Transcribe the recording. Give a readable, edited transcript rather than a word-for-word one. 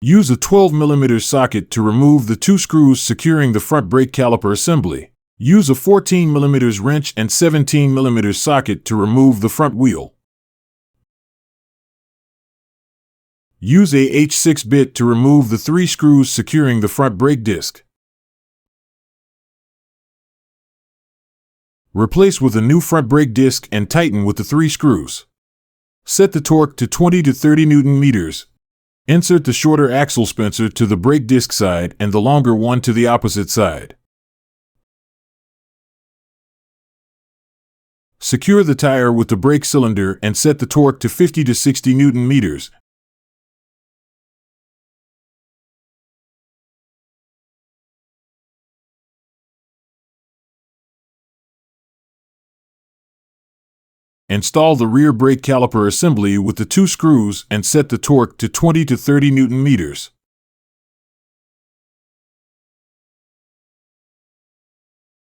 Use a 12mm socket to remove the two screws securing the front brake caliper assembly. Use a 14mm wrench and 17mm socket to remove the front wheel. Use a H6 bit to remove the 3 screws securing the front brake disc. Replace with a new front brake disc and tighten with the 3 screws. Set the torque to 20 to 30 Nm. Insert the shorter axle spencer to the brake disc side and the longer one to the opposite side. Secure the tire with the brake cylinder and set the torque to 50 to 60 Nm. Install the rear brake caliper assembly with the 2 screws and set the torque to 20 to 30 Nm.